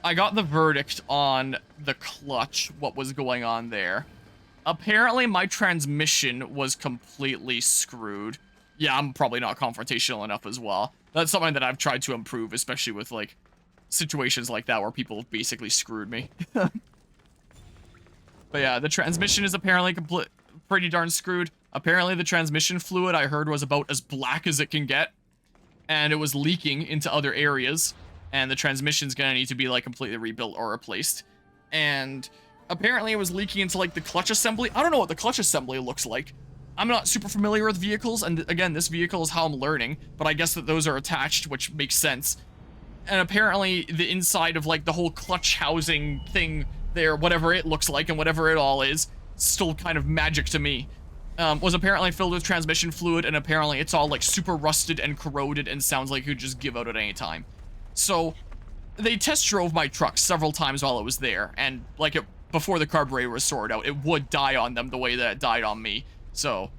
I got the verdict on the clutch, what was going on there. Apparently, my transmission was completely screwed. Yeah, I'm probably not confrontational enough as well. That's something that I've tried to improve, especially with, like, situations like that where people basically screwed me. But yeah, the transmission is apparently pretty darn screwed. Apparently, the transmission fluid I heard was about as black as it can get, and it was leaking into other areas, and the transmission's gonna need to be, like, completely rebuilt or replaced. And apparently it was leaking into, like, the clutch assembly. I don't know what the clutch assembly looks like. I'm not super familiar with vehicles, and again, this vehicle is how I'm learning, but I guess that those are attached, which makes sense. And apparently the inside of, like, the whole clutch housing thing there, whatever it looks like and whatever it all is, still kind of magic to me, was apparently filled with transmission fluid, and apparently it's all, like, super rusted and corroded and sounds like it could just give out at any time. So they test drove my truck several times while it was there, and, like, before the carburetor was sorted out, it would die on them the way that it died on me. So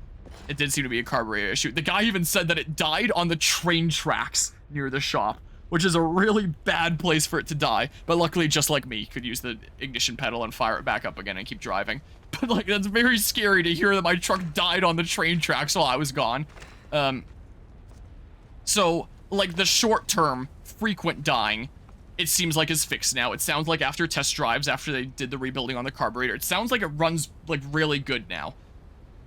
it did seem to be a carburetor issue. The guy even said that it died on the train tracks near the shop, which is a really bad place for it to die. But luckily, just like me, could use the ignition pedal and fire it back up again and keep driving. But, like, that's very scary to hear that my truck died on the train tracks while I was gone. So, like, the short-term, frequent dying, it seems like is fixed now. It sounds like after test drives, after they did the rebuilding on the carburetor, it sounds like it runs, like, really good now.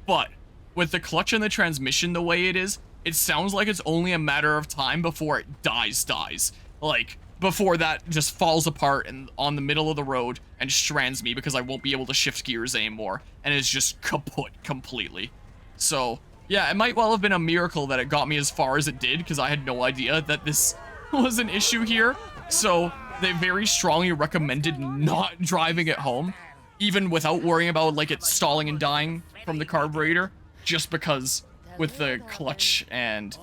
But with the clutch and the transmission the way it is, it sounds like it's only a matter of time before it dies. Like, before that just falls apart and on the middle of the road and strands me because I won't be able to shift gears anymore, and it's just kaput completely. So, yeah, it might well have been a miracle that it got me as far as it did, because I had no idea that this was an issue here. So they very strongly recommended not driving it home, even without worrying about, like, it stalling and dying from the carburetor, just because with the clutch and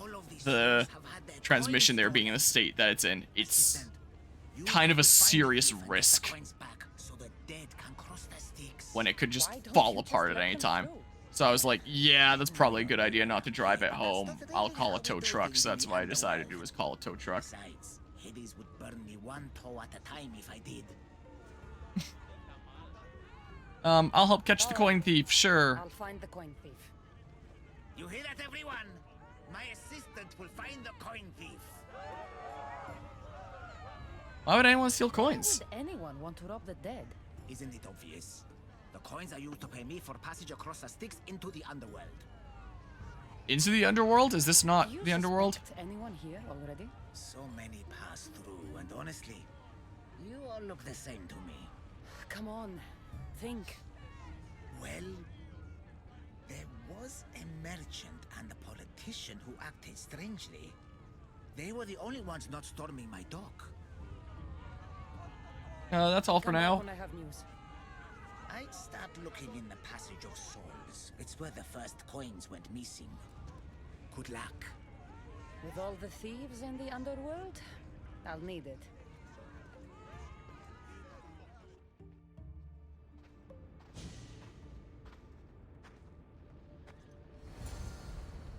the transmission there being in the state that it's in, it's kind of a serious risk when it could just fall apart at any time. So I was like, yeah, that's probably a good idea not to drive it home. I'll call a tow truck. So that's what I decided to do, was call a tow truck. Hades would burn me one tow at a time if I did. I'll help catch the coin thief, sure. I'll find the coin thief. You hear that, everyone? My assistant will find the coin thief. Why would anyone steal coins? Why would anyone want to rob the dead? Isn't it obvious? The coins are used to pay me for passage across the Styx into the underworld. Into the underworld? Is this not the underworld? Anyone here already? So many pass through, and honestly, you all look the same to me. Come on, think. Well, there was a merchant and a politician who acted strangely. They were the only ones not storming my dock. That's all for now. When I have news. I'd start looking in the Passage of Souls. It's where the first coins went missing. Good luck. With all the thieves in the underworld, I'll need it.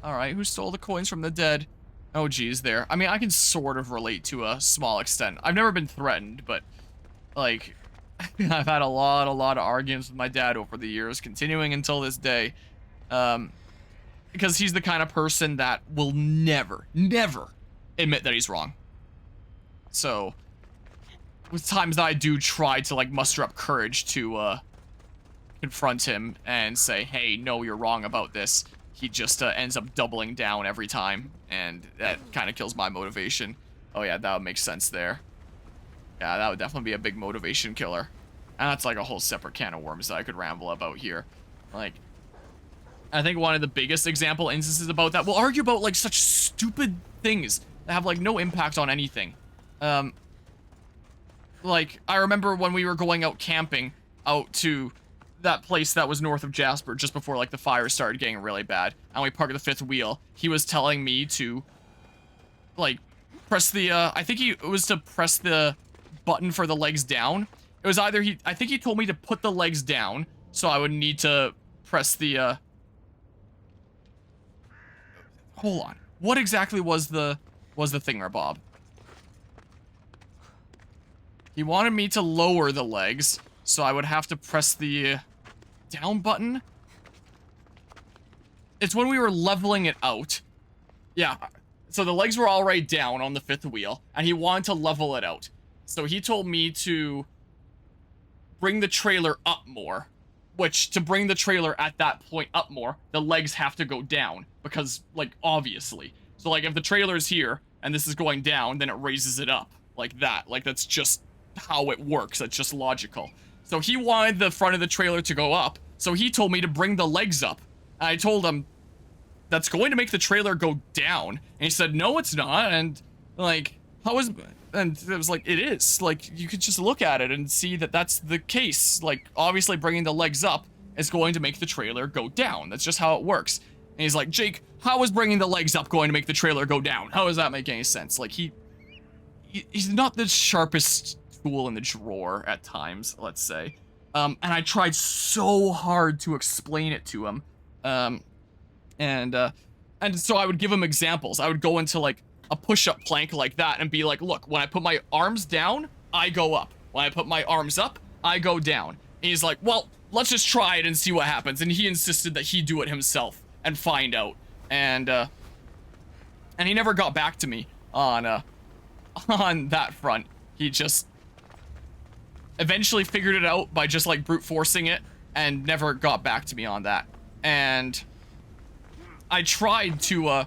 Alright, who stole the coins from the dead? Oh geez, there. I mean, I can sort of relate to a small extent. I've never been threatened, but, like, I've had a lot of arguments with my dad over the years, continuing until this day. Because he's the kind of person that will never admit that he's wrong. So, with times that I do try to, like, muster up courage to, confront him and say, hey, no, you're wrong about this, he just, ends up doubling down every time, and that kind of kills my motivation. Oh yeah, that would make sense there. Yeah, that would definitely be a big motivation killer. And that's like a whole separate can of worms that I could ramble about here. Like, I think one of the biggest example instances about that, we'll argue about, like, such stupid things that have, like, no impact on anything. Like, I remember when we were going out camping out to that place that was north of Jasper just before, like, the fire started getting really bad, and we parked the fifth wheel. He was telling me to, like, press the, I think it was to press the button for the legs down. It was either I think he told me to put the legs down, so I would need to press the, hold on. What exactly was the thingamabob? He wanted me to lower the legs, so I would have to press the down button. It's when we were leveling it out. Yeah, so the legs were already down on the 5th wheel, and he wanted to level it out. So he told me to bring the trailer up more, which, to bring the trailer at that point up more, the legs have to go down, because, like, obviously. So, like, if the trailer's here, and this is going down, then it raises it up, like that. Like, that's just how it works. That's just logical. So he wanted the front of the trailer to go up, so he told me to bring the legs up. And I told him, that's going to make the trailer go down. And he said, no, it's not. And, like, how is... And it was like, it is. Like, you could just look at it and see that that's the case. Like, obviously bringing the legs up is going to make the trailer go down. That's just how it works. And he's like, Jake, how is bringing the legs up going to make the trailer go down? How does that make any sense? Like, he's not the sharpest tool in the drawer at times, let's say. And I tried so hard to explain it to him. And so I would give him examples. I would go into, like, a push-up plank like that and be like, look, when I put my arms down, I go up. When I put my arms up, I go down. And he's like, well, let's just try it and see what happens. And he insisted that he do it himself and find out. And he never got back to me on that front. He just eventually figured it out by just, like, brute forcing it and never got back to me on that. And I tried to,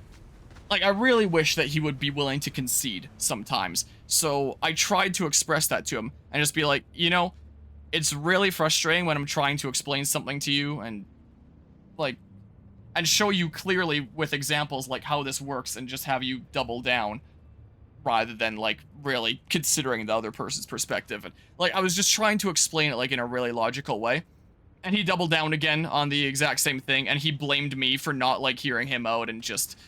like, I really wish that he would be willing to concede sometimes. So I tried to express that to him and just be like, you know, it's really frustrating when I'm trying to explain something to you and, like, and show you clearly with examples, like, how this works and just have you double down rather than, like, really considering the other person's perspective. And, like, I was just trying to explain it, like, in a really logical way. And he doubled down again on the exact same thing, and he blamed me for not, like, hearing him out and just...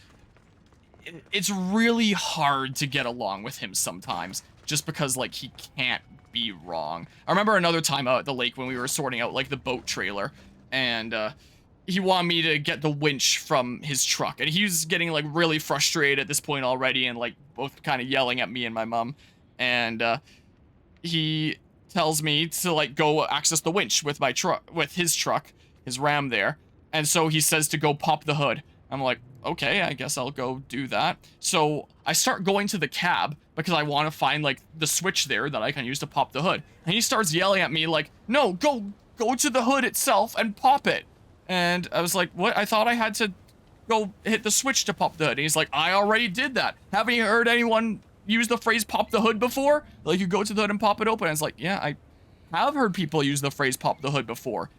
It's really hard to get along with him sometimes, just because, like, he can't be wrong. I remember another time out at the lake when we were sorting out, like, the boat trailer, and, he wanted me to get the winch from his truck, and he was getting, like, really frustrated at this point already, and, like, both kind of yelling at me and my mom, and, he tells me to, like, go access the winch with my truck, with his truck, his Ram there, and so he says to go pop the hood. I'm like, okay, I guess I'll go do that. So I start going to the cab because I want to find, like, the switch there that I can use to pop the hood. And he starts yelling at me like, no, go to the hood itself and pop it. And I was like, what? I thought I had to go hit the switch to pop the hood. And he's like, I already did that. Haven't you heard anyone use the phrase pop the hood before? Like, you go to the hood and pop it open. And it's like, yeah, I have heard people use the phrase pop the hood before.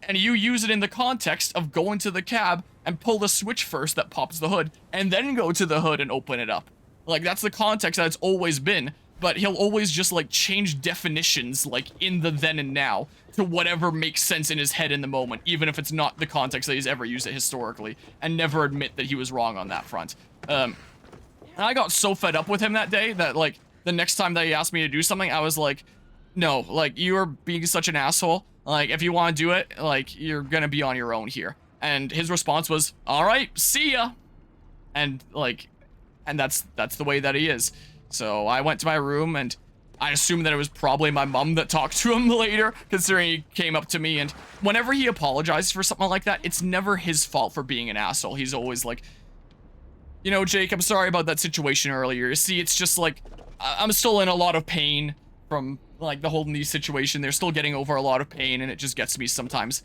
And you use it in the context of going to the cab and pull the switch first that pops the hood, and then go to the hood and open it up. Like, that's the context that it's always been, but he'll always just, like, change definitions, like, in the then and now, to whatever makes sense in his head in the moment, even if it's not the context that he's ever used it historically, and never admit that he was wrong on that front. And I got so fed up with him that day that, like, the next time that he asked me to do something, I was like, no, like, you are being such an asshole. Like, if you want to do it, like, you're gonna be on your own here. And his response was, all right, see ya. And, like, and that's the way that he is. So I went to my room, and I assumed that it was probably my mom that talked to him later, considering he came up to me. And whenever he apologizes for something like that, it's never his fault for being an asshole. He's always like, you know, Jake, I'm sorry about that situation earlier. You see, it's just like, I'm still in a lot of pain from, like, the whole knee situation. They're still getting over a lot of pain, and it just gets me sometimes.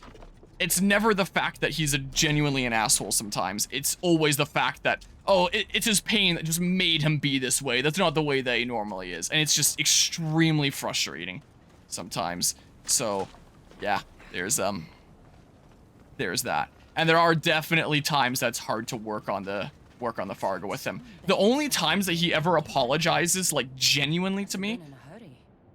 It's never the fact that he's genuinely an asshole sometimes. It's always the fact that, oh, it's his pain that just made him be this way. That's not the way that he normally is. And it's just extremely frustrating sometimes. So, yeah, there's that. And there are definitely times that's hard to work on the Fargo with him. The only times that he ever apologizes, like, genuinely to me,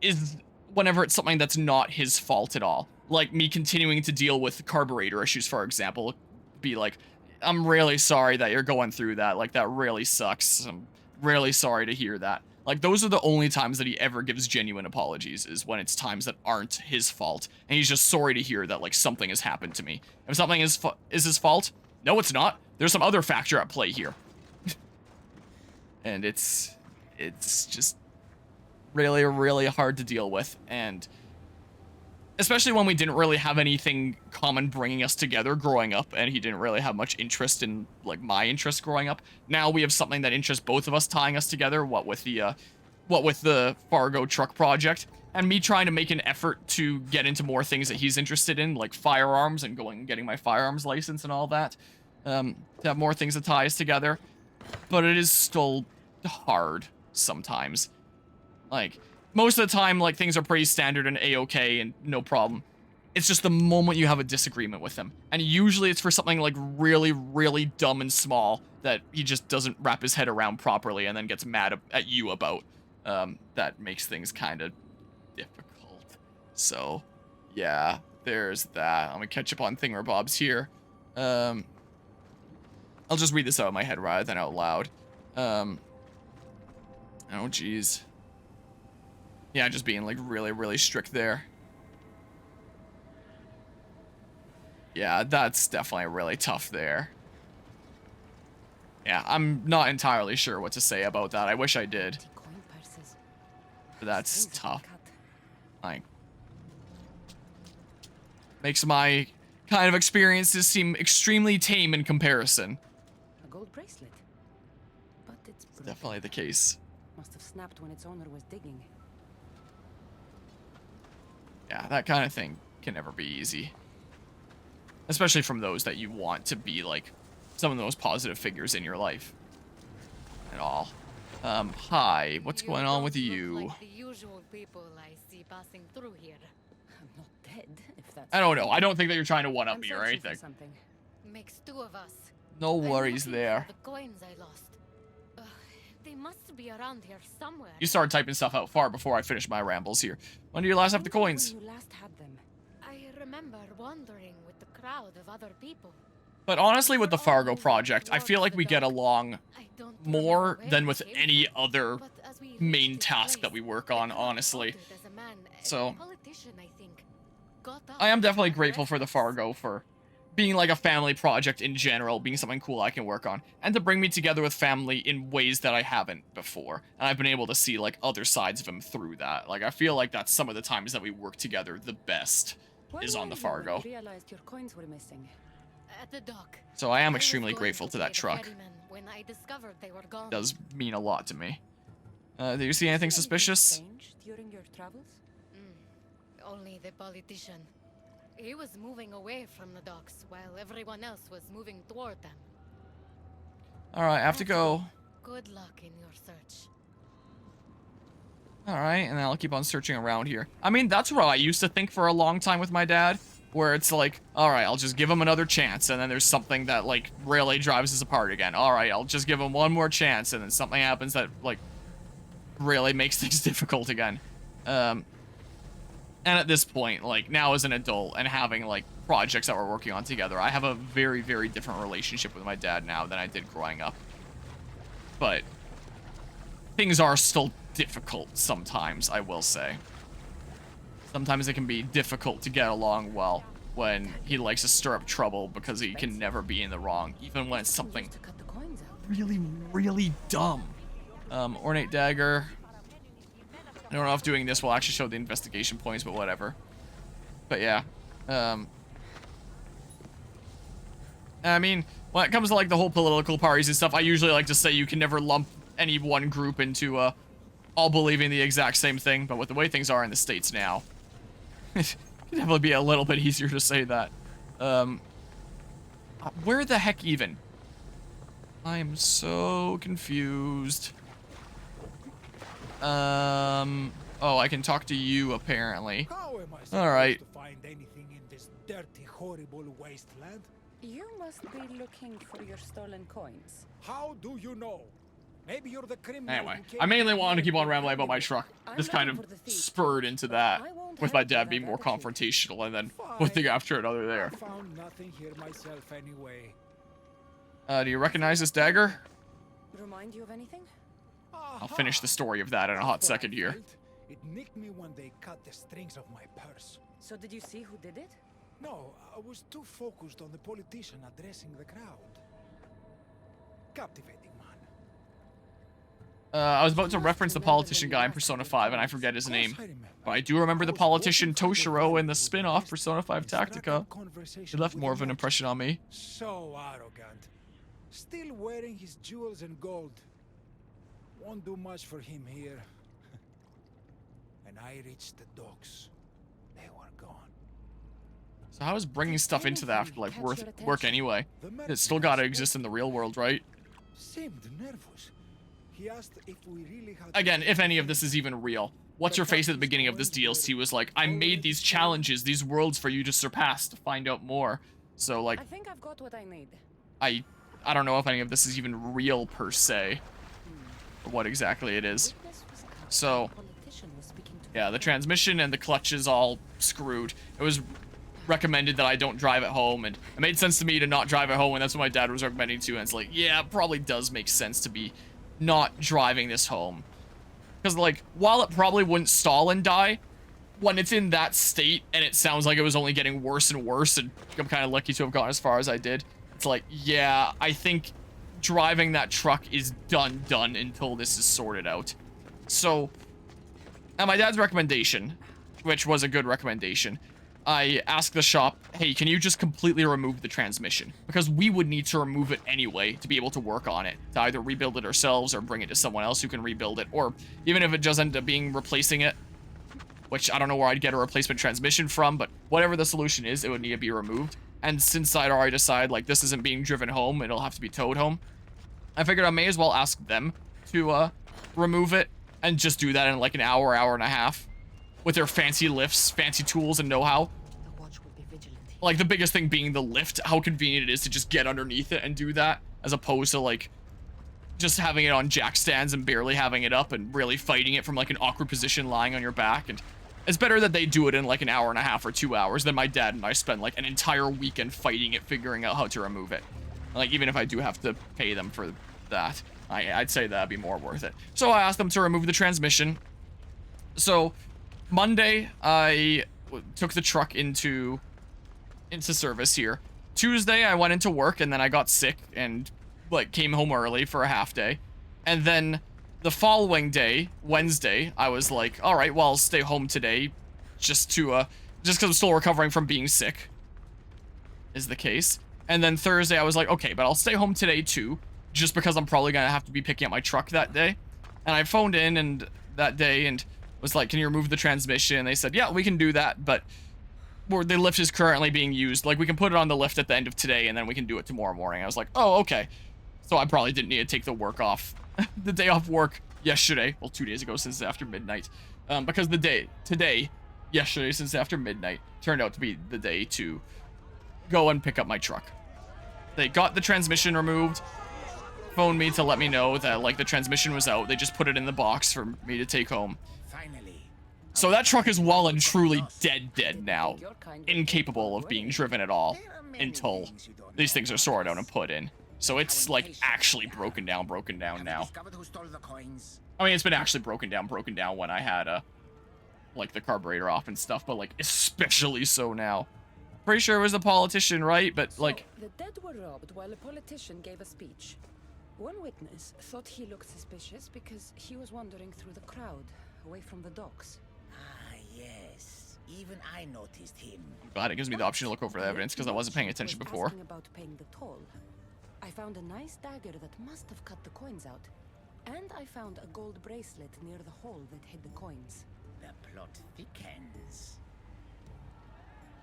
is whenever it's something that's not his fault at all. Like me continuing to deal with carburetor issues, for example. Be like, I'm really sorry that you're going through that. Like, that really sucks. I'm really sorry to hear that. Like, those are the only times that he ever gives genuine apologies, is when it's times that aren't his fault. And he's just sorry to hear that, like, something has happened to me. If something is his fault, no, it's not. There's some other factor at play here. And it's just really, really hard to deal with. And especially when we didn't really have anything common bringing us together growing up, and he didn't really have much interest in, like, my interest growing up. Now we have something that interests both of us tying us together, what with the Fargo truck project, and me trying to make an effort to get into more things that he's interested in, like firearms and going and getting my firearms license and all that, to have more things to tie us together. But it is still hard sometimes. Like, most of the time, like, things are pretty standard and a-okay and no problem. It's just the moment you have a disagreement with him. And usually it's for something, like, really, really dumb and small that he just doesn't wrap his head around properly and then gets mad at you about. That makes things kind of difficult. So, yeah, there's that. I'm gonna catch up on thingamabobs here. I'll just read this out of my head rather than out loud. Oh, jeez. Yeah, just being, like, really, really strict there. Yeah, that's definitely really tough there. Yeah, I'm not entirely sure what to say about that. I wish I did. But that's tough. Like, makes my kind of experiences seem extremely tame in comparison. A gold bracelet. But it's Definitely the case. Must have snapped when its owner was digging. Yeah, that kind of thing can never be easy. Especially from those that you want to be, like, some of the most positive figures in your life. At all. Hi, what's going on with you? Like the usual people I see passing through here. I'm not dead, if that's... I don't know. I don't think that you're trying to one-up I'm me or searching for anything. something. Makes two of us. No I'm worries looking there. for the coins I lost. They must be around here somewhere. You started typing stuff out far before I finished my rambles here. When do you last have the coins? When you last had them. I remember wandering with the crowd of other people. But honestly, with the Fargo project, I feel like we get along I don't more remember where than I with came any from, other but as we main reached this task that place, we work on, I honestly. encountered as a man, a So, politician, I think, got up I am definitely and grateful for the left us. Fargo for being like a family project in general, being something cool I can work on, and to bring me together with family in ways that I haven't before. And I've been able to see, like, other sides of him through that. Like, I feel like that's some of the times that we work together the best is on the Fargo. You realized your coins were missing. At the dock. So I am I was extremely going grateful to pay that the truck. ferryman when I discovered they were gone. It does mean a lot to me. Do you see anything suspicious? Strange during your travels? Only the politician. He was moving away from the docks while everyone else was moving toward them. Alright, I have to go. Good luck in your search. Alright, and then I'll keep on searching around here. I mean, that's what I used to think for a long time with my dad. Where it's like, alright, I'll just give him another chance, and then there's something that, like, really drives us apart again. Alright, I'll just give him one more chance, and then something happens that, like, really makes things difficult again. And at this point, like, now as an adult and having, like, projects that we're working on together, I have a very, very different relationship with my dad now than I did growing up. But things are still difficult sometimes, I will say. Sometimes it can be difficult to get along well when he likes to stir up trouble because he can never be in the wrong, even when it's something To cut the coins out. really, really dumb. Ornate dagger. I don't know if doing this will actually show the investigation points, but whatever. But yeah. I mean, when it comes to like the whole political parties and stuff, I usually like to say you can never lump any one group into all believing the exact same thing, but with the way things are in the States now, it can definitely be a little bit easier to say that. Where the heck even? I am so confused. Oh, I can talk to you apparently. How am I supposed Alright. to find anything in this dirty, horrible wasteland? You must be looking for your stolen coins. How do you know? Maybe you're the criminal. Anyway, who came I mainly here wanted to keep on and rambling about my handed truck. I'm This kind of looking for the thief. spurred into that, I won't with my help you dad with being that more attitude. confrontational, and then Fine. one thing after another there. I found nothing here myself anyway. Do you recognize this dagger? Remind you of anything? I'll finish the story of that in a hot That's what I second here. felt. It nicked me when they cut the strings of my purse. So did you see who did it? No, I was too focused on the politician addressing the crowd. Captivating I was about to reference the politician guy in Persona 5, and I forget his name. But I do remember the politician Toshiro in the spin-off Persona 5 Tactica. He left more of an impression on me. So arrogant. Still wearing his jewels and gold. Won't do much for him here. And I reached the docks. They were gone. So how is bringing stuff into the afterlife work anyway? It's still gotta exist in the real world, right? Seemed nervous. He asked if we really had Again, if any of this is even real. What's your face at the beginning of this DLC was like, I made these challenges, these worlds for you to surpass to find out more. So like, I think I've got what I need. I don't know if any of this is even real per se, or what exactly it is. So, yeah, the transmission and the clutch is all screwed. It was recommended that I don't drive at home, and it made sense to me to not drive at home, and that's what my dad was recommending too, and it's like, yeah, it probably does make sense to be not driving this home. Because, like, while it probably wouldn't stall and die, when it's in that state, and it sounds like it was only getting worse and worse, and I'm kind of lucky to have gotten as far as I did, it's like, yeah, I think driving that truck is done until this is sorted out. So, at my dad's recommendation, which was a good recommendation, I asked the shop, hey, can you just completely remove the transmission? Because we would need to remove it anyway to be able to work on it, to either rebuild it ourselves or bring it to someone else who can rebuild it, or even if it does end up being replacing it, which I don't know where I'd get a replacement transmission from, but whatever the solution is, it would need to be removed. And since I'd already decided, like, this isn't being driven home, it'll have to be towed home, I figured I may as well ask them to remove it and just do that in like an hour, hour and a half. With their fancy lifts, fancy tools, and know-how. Like, the biggest thing being the lift, how convenient it is to just get underneath it and do that, as opposed to, like, just having it on jack stands and barely having it up and really fighting it from, like, an awkward position lying on your back. And it's better that they do it in, like, an hour and a half or 2 hours than my dad and I spend, like, an entire weekend fighting it, figuring out how to remove it. Like, even if I do have to pay them for that, I'd say that'd be more worth it. So I asked them to remove the transmission. So Monday, I took the truck into service here. Tuesday, I went into work, and then I got sick and, like, came home early for a half day. And then the following day, Wednesday, I was like, all right, well, I'll stay home today just because I'm still recovering from being sick, is the case. And then Thursday, I was like, okay, but I'll stay home today too, just because I'm probably going to have to be picking up my truck that day. And I phoned in that day and was like, can you remove the transmission? And they said, yeah, we can do that, but the lift is currently being used. Like, we can put it on the lift at the end of today, and then we can do it tomorrow morning. I was like, oh, okay. So I probably didn't need to take the work off, the day off work yesterday. Well, 2 days ago, since after midnight. Because yesterday, since after midnight, turned out to be the day to go and pick up my truck. They got the transmission removed, phoned me to let me know that, like, the transmission was out. They just put it in the box for me to take home. So that truck is well and truly dead now. Incapable of being driven at all until these things are sorted out and put in. So it's, like, actually broken down now. I mean, it's been actually broken down when I had, like, the carburetor off and stuff, but, like, especially so now. Pretty sure it was the politician, right? But, like... So, the dead were robbed while a politician gave a speech. One witness thought he looked suspicious because he was wandering through the crowd, away from the docks. Ah, yes. Even I noticed him. Glad it gives me the option to look over the evidence, because I wasn't paying attention before. About paying the toll. I found a nice dagger that must have cut the coins out. And I found a gold bracelet near the hole that hid the coins. The plot thickens.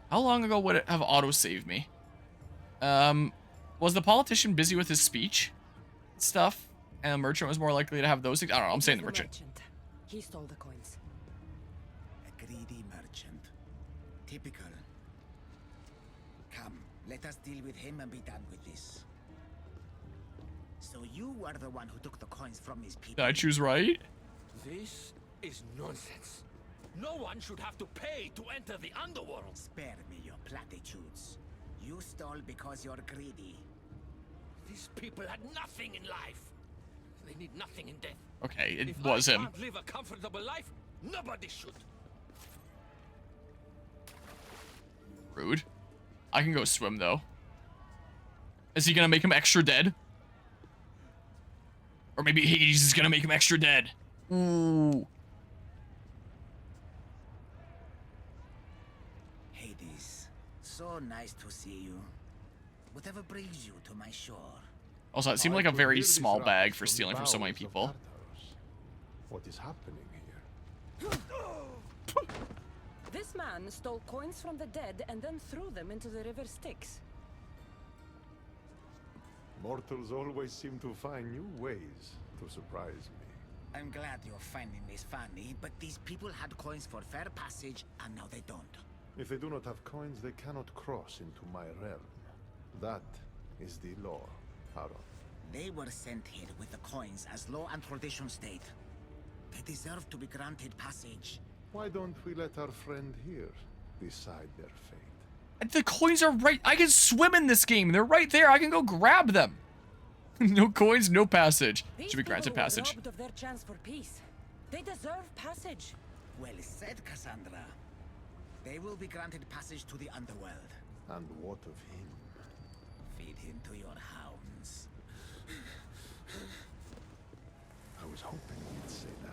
How long ago would it have auto-saved me? Was the politician busy with his speech stuff? And the merchant was more likely to have those things? I don't know, I'm saying the merchant. He stole the coins. A greedy merchant. Typical. Come, let us deal with him and be done with this. So you are the one who took the coins from his people. Did I choose right? This is nonsense. No one should have to pay to enter the underworld. Spare me your platitudes. You stole because you're greedy. These people had nothing in life. They need nothing in death. Okay, it If was I him. can't live a comfortable life, nobody should. Rude. I can go swim, though. Is he gonna make him extra dead? Or maybe Hades is gonna make him extra dead. Ooh. Hades, so nice to see you. Whatever brings you to my shore? Also, it seemed like a very small bag for stealing from so many people. What is happening here? This man stole coins from the dead and then threw them into the river Styx. Mortals always seem to find new ways to surprise me. I'm glad you're finding this funny, but these people had coins for fair passage, and now they don't. If they do not have coins, they cannot cross into my realm. That is the law, Aaron. They were sent here with the coins as law and tradition state. They deserve to be granted passage. Why don't we let our friend here decide their fate? The coins are right. I can swim in this game. They're right there. I can go grab them. No coins, no passage. Should be granted passage. Robbed of their chance for peace. They deserve passage. Well said, Cassandra. They will be granted passage to the underworld. And what of him? Feed him to your hounds. I was hoping you'd say that.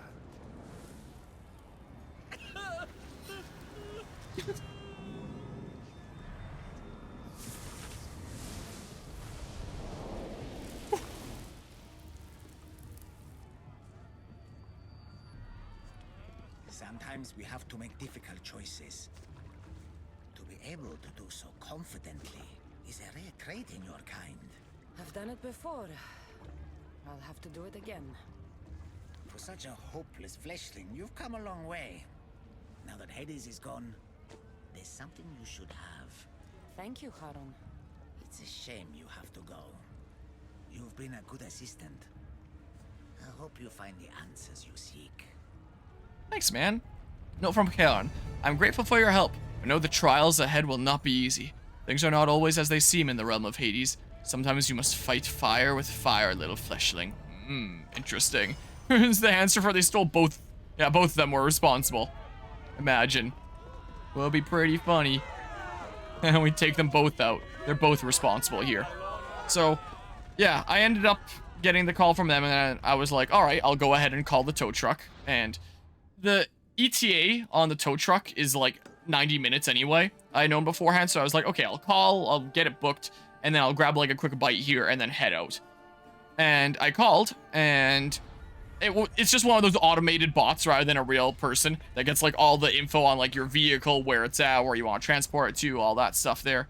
Sometimes we have to make difficult choices. To be able to do so confidently is a rare trait in your kind. I've done it before. I'll have to do it again. For such a hopeless fleshling, you've come a long way. Now that Hades is gone, there's something you should have. Thank you, Charon. It's a shame you have to go. You've been a good assistant. I hope you find the answers you seek. Thanks, man. Note from Charon. I'm grateful for your help. I know the trials ahead will not be easy. Things are not always as they seem in the realm of Hades. Sometimes you must fight fire with fire, little fleshling. Interesting. Is the answer for they stole both? Yeah, both of them were responsible. Imagine. Will be pretty funny. And we take them both out. They're both responsible here. So, yeah, I ended up getting the call from them, and then I was like, all right, I'll go ahead and call the tow truck. And the ETA on the tow truck is like 90 minutes anyway. I had known beforehand, so I was like, okay, I'll call, I'll get it booked, and then I'll grab like a quick bite here and then head out. And I called, and it's just one of those automated bots rather than a real person that gets like all the info on like your vehicle, where it's at, where you want to transport it to, all that stuff there.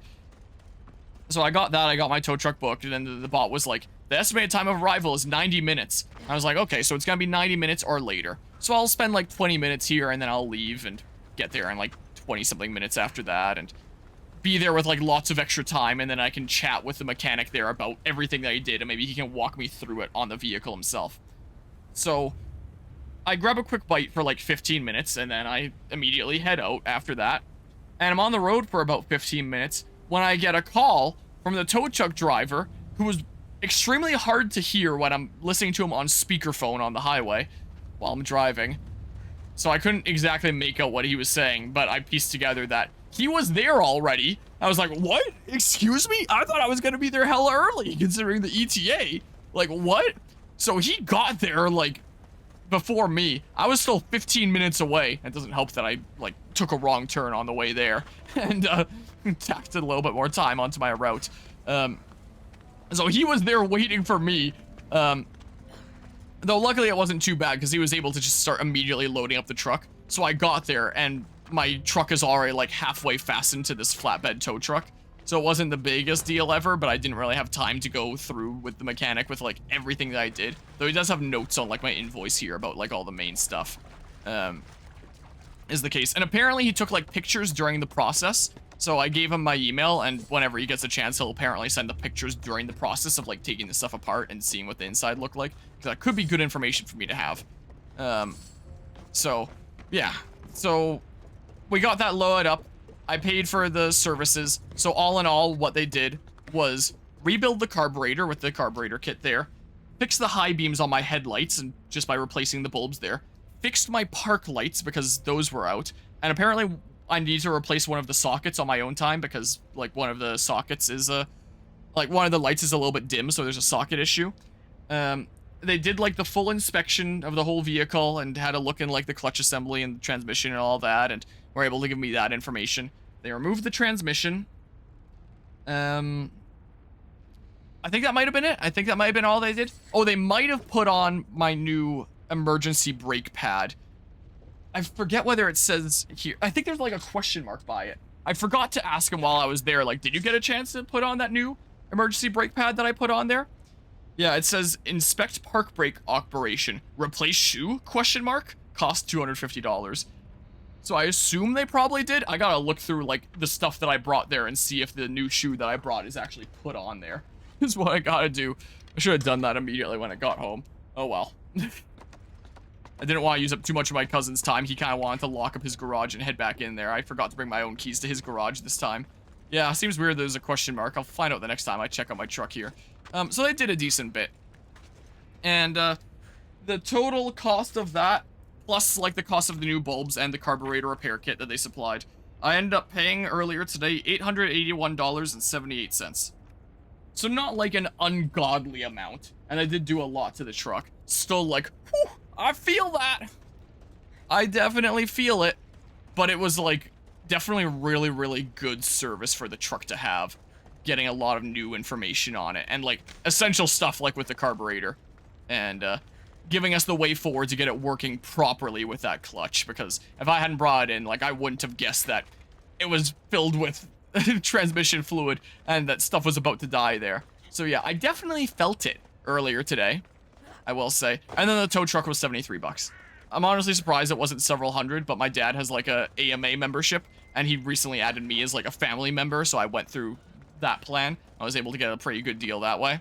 So I got that, I got my tow truck booked, and then the bot was like, the estimated time of arrival is 90 minutes. I was like, okay, so it's gonna be 90 minutes or later. So I'll spend like 20 minutes here, and then I'll leave and get there in like 20-something minutes after that, and be there with like lots of extra time, and then I can chat with the mechanic there about everything that he did, and maybe he can walk me through it on the vehicle himself. So I grab a quick bite for like 15 minutes, and then I immediately head out after that. And I'm on the road for about 15 minutes when I get a call from the tow truck driver, who was extremely hard to hear when I'm listening to him on speakerphone on the highway while I'm driving. So I couldn't exactly make out what he was saying, but I pieced together that he was there already. I was like, what? Excuse me? I thought I was gonna be there hella early, considering the ETA. Like, what? So he got there, like, before me. I was still 15 minutes away. It doesn't help that I, like, took a wrong turn on the way there. And, tacked a little bit more time onto my route. So he was there waiting for me. Though luckily it wasn't too bad, because he was able to just start immediately loading up the truck. So I got there, and my truck is already like halfway fastened to this flatbed tow truck. So it wasn't the biggest deal ever, but I didn't really have time to go through with the mechanic with like everything that I did. Though he does have notes on like my invoice here about like all the main stuff. Is the case. And apparently he took like pictures during the process. So I gave him my email, and whenever he gets a chance, he'll apparently send the pictures during the process of like taking the stuff apart and seeing what the inside looked like. Because that could be good information for me to have. So yeah. So we got that loaded up. I paid for the services. So all in all, what they did was rebuild the carburetor with the carburetor kit there, fix the high beams on my headlights, and just by replacing the bulbs there, fixed my park lights because those were out, and apparently I need to replace one of the sockets on my own time because like one of the sockets is like one of the lights is a little bit dim, so there's a socket issue. they did like the full inspection of the whole vehicle and had a look in like the clutch assembly and the transmission and all that, and were able to give me that information. They removed the transmission. I think that might have been it. I think that might have been all they did. Oh, they might have put on my new emergency brake pad. I forget whether it says here. I think there's like a question mark by it. I forgot to ask him while I was there, like, did you get a chance to put on that new emergency brake pad that I put on there? Yeah, it says inspect park brake operation. Replace shoe? Question mark. Cost $250. So I assume they probably did. I gotta look through like the stuff that I brought there and see if the new shoe that I brought is actually put on there. Is what I gotta do. I should have done that immediately when I got home. Oh well. I didn't want to use up too much of my cousin's time. He kind of wanted to lock up his garage and head back in there. I forgot to bring my own keys to his garage this time. Yeah, seems weird there's a question mark. I'll find out the next time I check out my truck here. So they did a decent bit. And the total cost of that, plus like the cost of the new bulbs and the carburetor repair kit that they supplied, I ended up paying earlier today $881.78. So not like an ungodly amount. And I did do a lot to the truck. Still like, whew, I feel that. I definitely feel it. But it was like definitely really, really good service for the truck to have. Getting a lot of new information on it. And like essential stuff like with the carburetor. And giving us the way forward to get it working properly with that clutch. Because if I hadn't brought it in, like I wouldn't have guessed that it was filled with transmission fluid and that stuff was about to die there. So yeah, I definitely felt it earlier today, I will say. And then the tow truck was 73 bucks. I'm honestly surprised it wasn't several hundred, but my dad has like a AMA membership and he recently added me as like a family member, so I went through that plan. I was able to get a pretty good deal that way.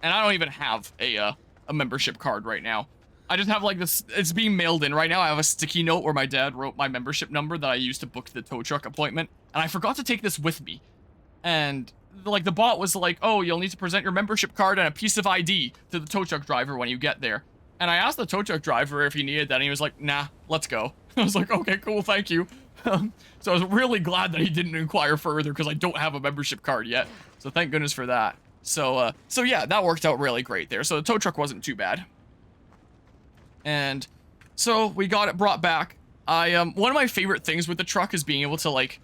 And I don't even have a membership card right now. I just have like this, it's being mailed in right now. I have a sticky note where my dad wrote my membership number that I used to book the tow truck appointment. And I forgot to take this with me. And like the bot was like, oh, you'll need to present your membership card and a piece of ID to the tow truck driver when you get there. And I asked the tow truck driver if he needed that and he was like, nah, let's go. I was like, okay, cool, thank you. So I was really glad that he didn't inquire further because I don't have a membership card yet. So thank goodness for that. So yeah, that worked out really great there. So the tow truck wasn't too bad. And so we got it brought back. One of my favorite things with the truck is being able to like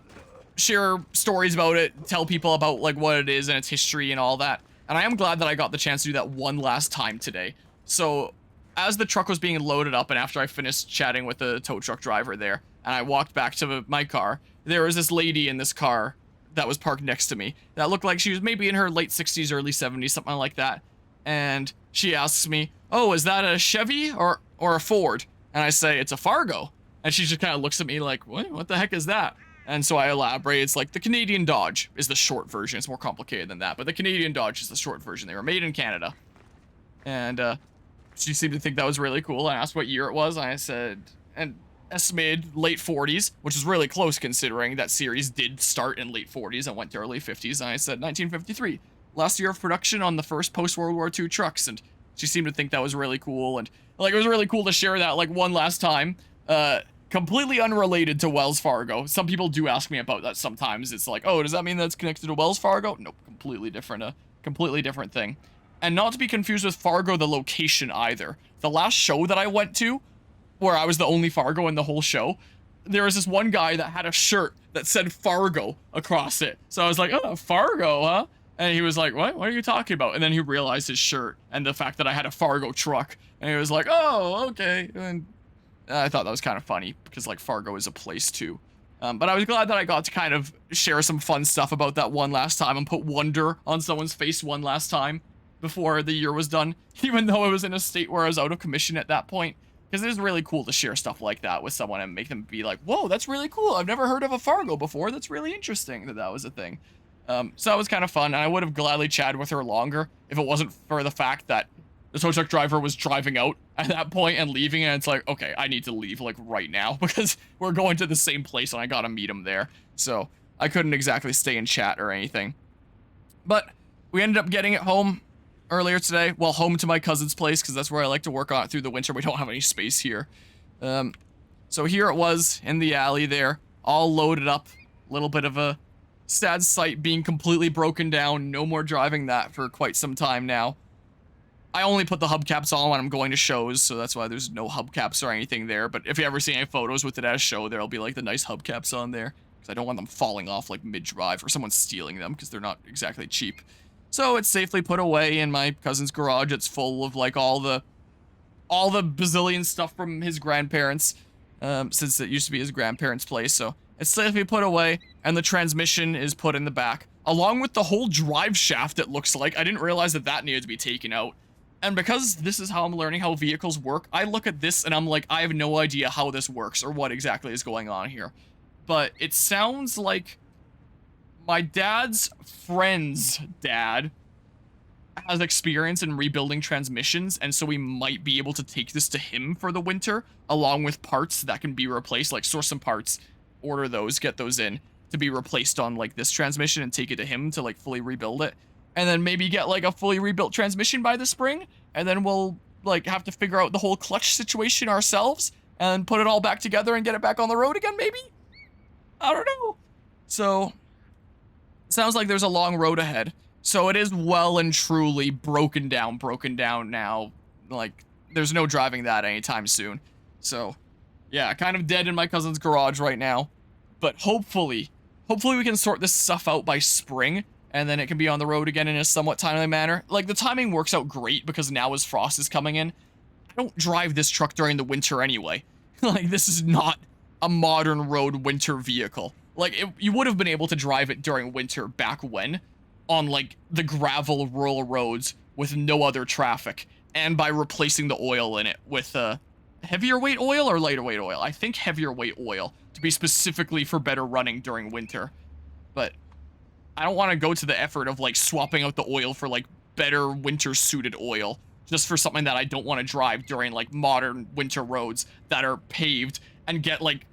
share stories about it, tell people about like what it is and its history and all that. And I am glad that I got the chance to do that one last time today. So as the truck was being loaded up and after I finished chatting with the tow truck driver there and I walked back to my car, there was this lady in this car that was parked next to me that looked like she was maybe in her late 60s, early 70s, something like that. And she asks me, oh, is that a Chevy or a Ford? And I say, it's a Fargo. And she just kind of looks at me like, what the heck is that? And so I elaborate, it's like the Canadian Dodge is the short version. It's more complicated than that, but the Canadian Dodge is the short version. They were made in Canada. And she seemed to think that was really cool. I asked what year it was, and I said, and estimated late 40s, which is really close considering that series did start in late 40s and went to early 50s. And I said 1953, last year of production on the first post-World War II trucks. And she seemed to think that was really cool. And like, it was really cool to share that like one last time, completely unrelated to Wells Fargo. Some people do ask me about that sometimes. It's like, oh, does that mean that's connected to Wells Fargo? Nope, completely different thing. And not to be confused with Fargo, the location either. The last show that I went to, where I was the only Fargo in the whole show, there was this one guy that had a shirt that said Fargo across it. So I was like, oh, Fargo, huh? And he was like, what are you talking about? And then he realized his shirt and the fact that I had a Fargo truck. And he was like, oh, okay. And I thought that was kind of funny because like Fargo is a place too. But I was glad that I got to kind of share some fun stuff about that one last time and put wonder on someone's face one last time before the year was done, even though I was in a state where I was out of commission at that point. Because it is really cool to share stuff like that with someone and make them be like, whoa, that's really cool. I've never heard of a Fargo before. That's really interesting that that was a thing. So that was kind of fun. And I would have gladly chatted with her longer if it wasn't for the fact that the tow truck driver was driving out at that point and leaving. And it's like, okay, I need to leave like right now because we're going to the same place and I got to meet him there. So I couldn't exactly stay and chat or anything. But we ended up getting it home earlier today. Well, home to my cousin's place because that's where I like to work on it through the winter. We don't have any space here. So here it was in the alley there, all loaded up. A little bit of a sad sight being completely broken down. No more driving that for quite some time now. I only put the hubcaps on when I'm going to shows, so that's why there's no hubcaps or anything there. But if you ever see any photos with it at a show, there'll be like the nice hubcaps on there. Because I don't want them falling off like mid-drive or someone stealing them because they're not exactly cheap. So it's safely put away in my cousin's garage. It's full of like all the bazillion stuff from his grandparents, since it used to be his grandparents' place. So it's safely put away, and the transmission is put in the back, along with the whole drive shaft. It looks like I didn't realize that needed to be taken out. And because this is how I'm learning how vehicles work, I look at this and I'm like, I have no idea how this works or what exactly is going on here. But it sounds like my dad's friend's dad has experience in rebuilding transmissions, and so we might be able to take this to him for the winter, along with parts that can be replaced, like source some parts, order those, get those in, to be replaced on like this transmission and take it to him to like fully rebuild it. And then maybe get like a fully rebuilt transmission by the spring, and then we'll like have to figure out the whole clutch situation ourselves and put it all back together and get it back on the road again, maybe? I don't know. So, sounds like there's a long road ahead. So it is well and truly broken down now. Like, there's no driving that anytime soon. So, yeah, kind of dead in my cousin's garage right now. But hopefully we can sort this stuff out by spring, and then it can be on the road again in a somewhat timely manner. Like, the timing works out great because now as frost is coming in, I don't drive this truck during the winter anyway. Like, this is not a modern road winter vehicle. Like, you would have been able to drive it during winter back when, on, like, the gravel rural roads with no other traffic, and by replacing the oil in it with, heavier weight oil or lighter weight oil? I think heavier weight oil, to be specifically for better running during winter. But I don't want to go to the effort of, like, swapping out the oil for, like, better winter-suited oil, just for something that I don't want to drive during, like, modern winter roads that are paved and get, like,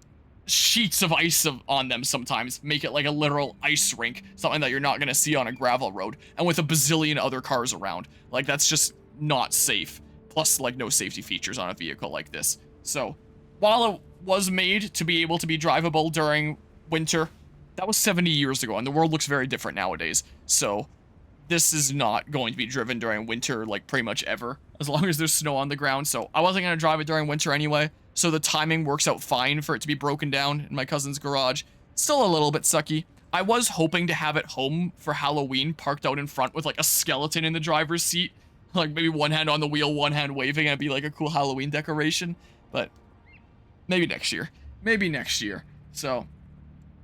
sheets of ice on them sometimes, make it like a literal ice rink, something that you're not going to see on a gravel road, and with a bazillion other cars around. Like, that's just not safe. Plus, like, no safety features on a vehicle like this. So, while it was made to be able to be drivable during winter, that was 70 years ago, and the world looks very different nowadays. So, this is not going to be driven during winter, like, pretty much ever, as long as there's snow on the ground. So, I wasn't going to drive it during winter anyway. So the timing works out fine for it to be broken down in my cousin's garage. Still a little bit sucky. I was hoping to have it home for Halloween, parked out in front with like a skeleton in the driver's seat. Like maybe one hand on the wheel, one hand waving, and it'd be like a cool Halloween decoration. But maybe next year. Maybe next year. So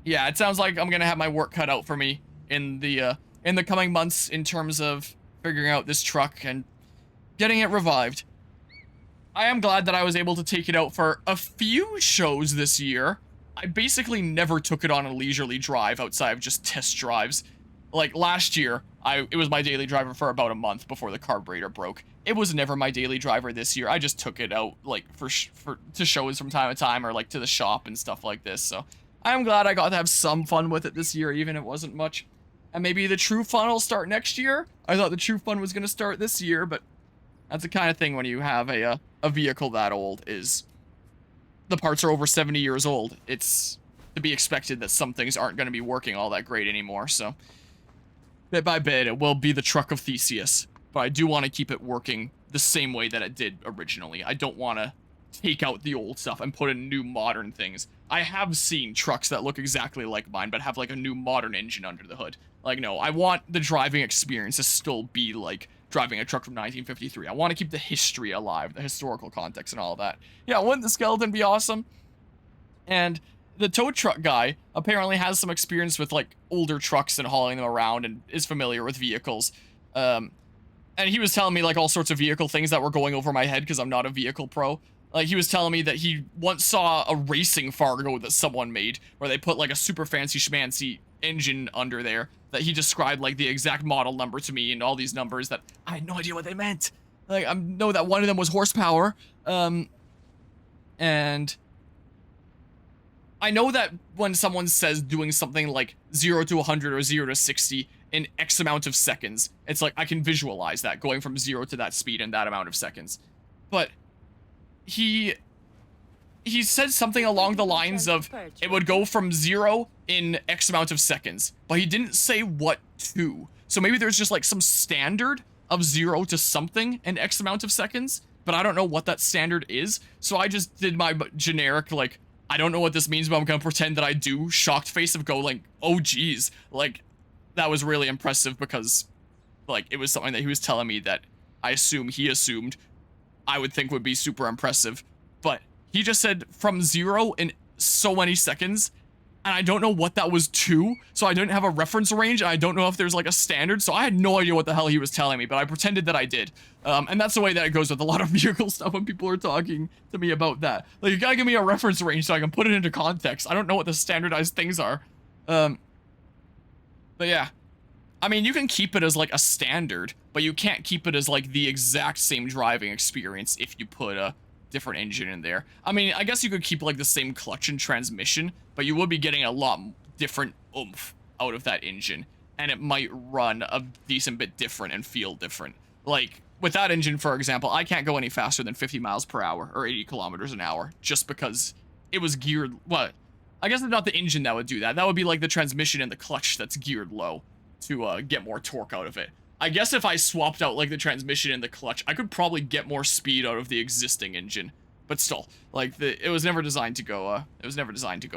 yeah, it sounds like I'm gonna have my work cut out for me in the coming months in terms of figuring out this truck and getting it revived. I am glad that I was able to take it out for a few shows this year. I basically never took it on a leisurely drive outside of just test drives. Like last year, it was my daily driver for about a month before the carburetor broke. It was never my daily driver this year. I just took it out like to shows from time to time, or like to the shop and stuff like this. So I'm glad I got to have some fun with it this year, even if it wasn't much. And maybe the true fun will start next year. I thought the true fun was going to start this year, but that's the kind of thing when you have a vehicle that old, is the parts are over 70 years old. It's to be expected that some things aren't going to be working all that great anymore. So bit by bit, it will be the truck of Theseus, but I do want to keep it working the same way that it did originally. I don't want to take out the old stuff and put in new modern things. I have seen trucks that look exactly like mine, but have like a new modern engine under the hood. Like, no, I want the driving experience to still be like driving a truck from 1953. I want to keep the history alive, the historical context and all of that. Yeah, wouldn't the skeleton be awesome? And the tow truck guy apparently has some experience with like older trucks and hauling them around and is familiar with vehicles. And he was telling me like all sorts of vehicle things that were going over my head because I'm not a vehicle pro. Like, he was telling me that he once saw a racing Fargo that someone made where they put like a super fancy schmancy engine under there that he described like the exact model number to me and all these numbers that I had no idea what they meant. Like, I know that one of them was horsepower. And I know that when someone says doing something like 0 to 100 or 0 to 60 in X amount of seconds, it's like I can visualize that going from 0 to that speed in that amount of seconds. But he said something along the lines of it would go from 0 in X amount of seconds, but he didn't say what to. So maybe there's just like some standard of 0 to something in X amount of seconds, but I don't know what that standard is. So I just did my generic, like, I don't know what this means, but I'm gonna pretend that I do shocked face of go like, oh geez. Like, that was really impressive because, like, it was something that he was telling me that I assume he assumed I would think would be super impressive. But he just said from 0 in so many seconds, and I don't know what that was to, so I didn't have a reference range, and I don't know if there's like a standard, so I had no idea what the hell he was telling me, but I pretended that I did. And that's the way that it goes with a lot of vehicle stuff when people are talking to me about that. Like, you gotta give me a reference range so I can put it into context. I don't know what the standardized things are. But yeah. I mean, you can keep it as like a standard, but you can't keep it as like the exact same driving experience if you put a different engine in there. I mean, I guess you could keep like the same clutch and transmission, but you would be getting a lot different oomph out of that engine, and it might run a decent bit different and feel different. Like, with that engine, for example, I can't go any faster than 50 miles per hour or 80 kilometers an hour just because it was geared, what? I guess it's not the engine that would do that. That would be like the transmission and the clutch that's geared low to get more torque out of it. I guess if I swapped out like the transmission and the clutch, I could probably get more speed out of the existing engine. But still, like, it was never designed to go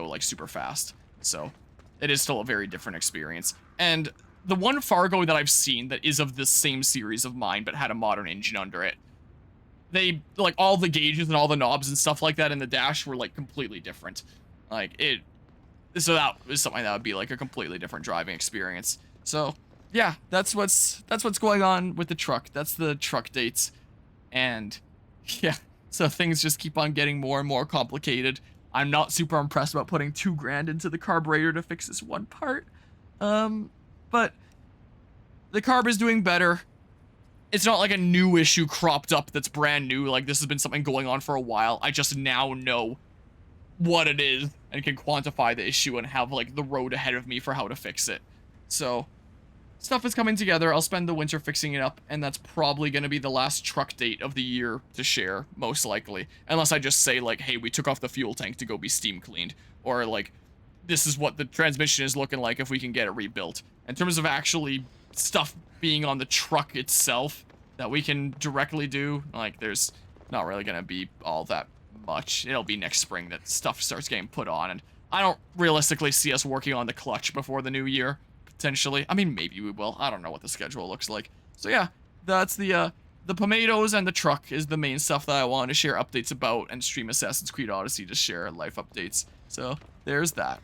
like super fast. So it is still a very different experience. And the one Fargo that I've seen that is of the same series of mine but had a modern engine under it, they, like, all the gauges and all the knobs and stuff like that in the dash were like completely different. Like, so that was something that would be like a completely different driving experience. So yeah, that's what's going on with the truck. That's the truck dates. And yeah, so things just keep on getting more and more complicated. I'm not super impressed about putting $2,000 into the carburetor to fix this one part. But the carb is doing better. It's not like a new issue cropped up that's brand new. Like, this has been something going on for a while. I just now know what it is and can quantify the issue and have like the road ahead of me for how to fix it. So stuff is coming together. I'll spend the winter fixing it up, and that's probably going to be the last truck date of the year to share, most likely. Unless I just say, like, hey, we took off the fuel tank to go be steam cleaned. Or, like, this is what the transmission is looking like if we can get it rebuilt. In terms of actually stuff being on the truck itself that we can directly do, like, there's not really going to be all that much. It'll be next spring that stuff starts getting put on, and I don't realistically see us working on the clutch before the new year. Potentially. I mean, maybe we will. I don't know what the schedule looks like. So yeah, that's the Pomatoes and the truck is the main stuff that I wanted to share updates about, and stream Assassin's Creed Odyssey to share life updates. So there's that.